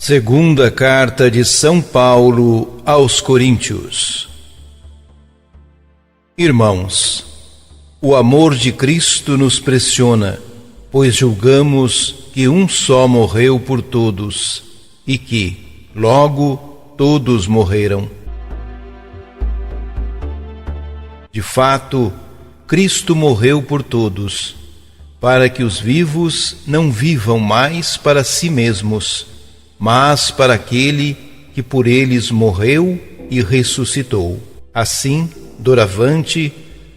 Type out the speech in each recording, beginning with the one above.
Segunda Carta de São Paulo aos Coríntios. Irmãos, o amor de Cristo nos pressiona, pois julgamos que um só morreu por todos, e que, logo, todos morreram. De fato, Cristo morreu por todos, para que os vivos não vivam mais para si mesmos, mas para aquele que por eles morreu e ressuscitou. Assim, doravante,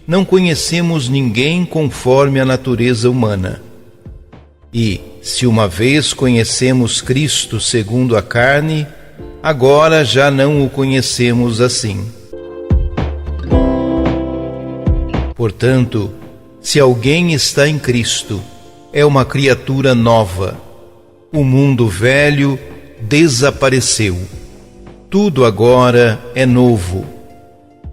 não conhecemos ninguém conforme a natureza humana. E, se uma vez conhecemos Cristo segundo a carne, agora já não o conhecemos assim. Portanto, se alguém está em Cristo, é uma criatura nova. O mundo velho desapareceu. Tudo agora é novo.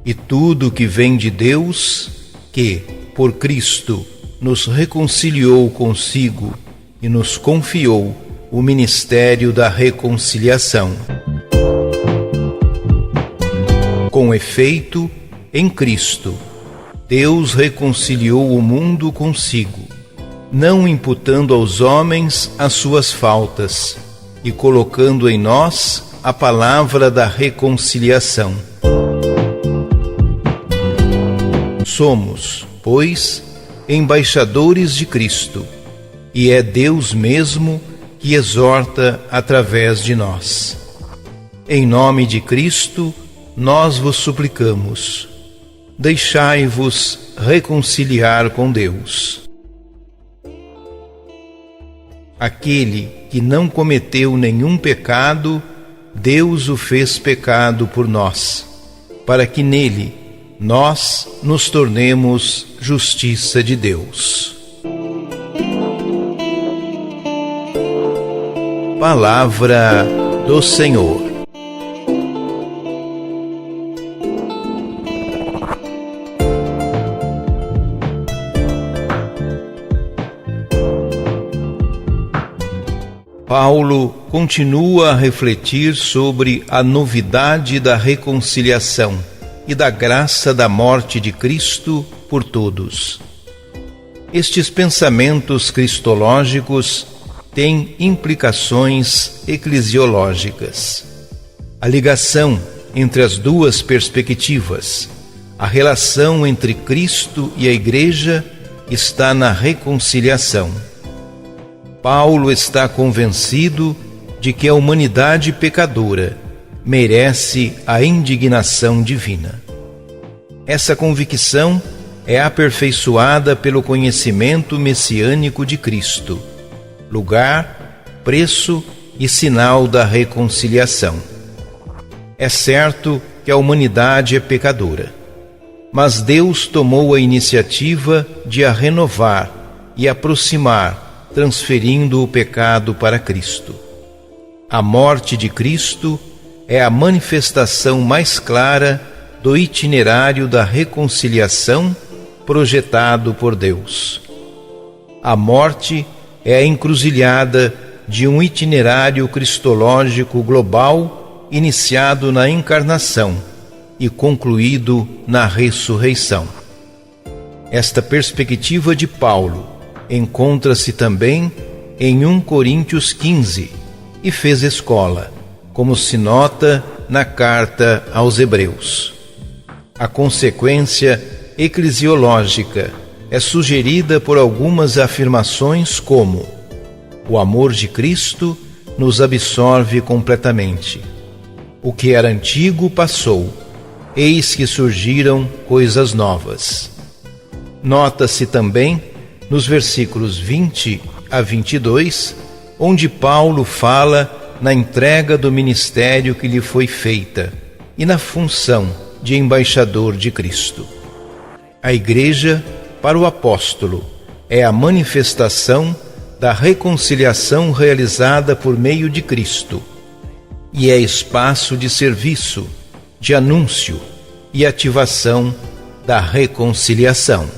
E tudo que vem de Deus, que, por Cristo, nos reconciliou consigo e nos confiou o ministério da reconciliação. Com efeito, em Cristo, Deus reconciliou o mundo consigo, não imputando aos homens as suas faltas, e colocando em nós a palavra da reconciliação. Somos, pois, embaixadores de Cristo, e é Deus mesmo que exorta através de nós. Em nome de Cristo, nós vos suplicamos: deixai-vos reconciliar com Deus. Aquele que não cometeu nenhum pecado, Deus o fez pecado por nós, para que nele nós nos tornemos justiça de Deus. Palavra do Senhor. Paulo continua a refletir sobre a novidade da reconciliação e da graça da morte de Cristo por todos. Estes pensamentos cristológicos têm implicações eclesiológicas. A ligação entre as duas perspectivas, a relação entre Cristo e a Igreja, está na reconciliação. Paulo está convencido de que a humanidade pecadora merece a indignação divina. Essa convicção é aperfeiçoada pelo conhecimento messiânico de Cristo, lugar, preço e sinal da reconciliação. É certo que a humanidade é pecadora, mas Deus tomou a iniciativa de a renovar e aproximar, transferindo o pecado para Cristo. A morte de Cristo é a manifestação mais clara do itinerário da reconciliação projetado por Deus. A morte é a encruzilhada de um itinerário cristológico global iniciado na encarnação e concluído na ressurreição. Esta perspectiva de Paulo encontra-se também em 1 Coríntios 15 e fez escola, como se nota na carta aos Hebreus. A consequência eclesiológica é sugerida por algumas afirmações como: o amor de Cristo nos absorve completamente. O que era antigo passou, eis que surgiram coisas novas. Nota-se também nos versículos 20 a 22, onde Paulo fala na entrega do ministério que lhe foi feita e na função de embaixador de Cristo. A Igreja, para o apóstolo, é a manifestação da reconciliação realizada por meio de Cristo e é espaço de serviço, de anúncio e ativação da reconciliação.